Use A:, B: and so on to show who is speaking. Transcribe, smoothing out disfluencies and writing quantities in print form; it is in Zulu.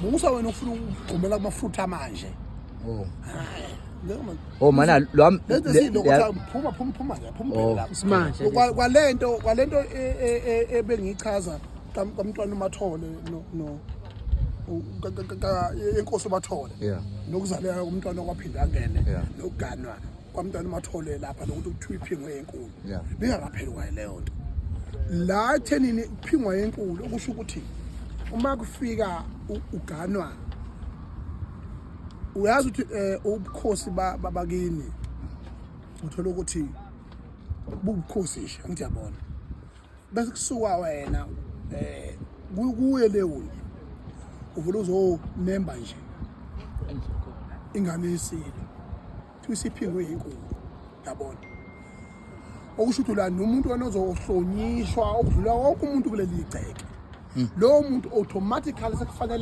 A: musa wena ufuna ukugqumela kumafruit manje
B: Oh mana lo
A: phuma
C: Simanje
A: kwalento ebengichaza kamntwana uMathole no inkosi uMathole nokuzaleka komntwana okwaphinda angene nokuganwa kwamntwana uMathole lapha nokuthi kuthiwa iphingwe enkulu bengakapheli kwayo leyo nto la thenini iphingwa enkulu okusho ukuthi uma kufika uganwa uyazi ukuthi ubukhosi babakini uthola ukuthi bubukhosi nje ngithi yabona bese kusuka wena kuye leyo uvula uzonemba nje ingane yesile isiphingwe inkulu yabona okusho ukuthi la nomuntu onozohlonishwa okudlula wonke umuntu kuleli igceke lo muntu automatically sekufanele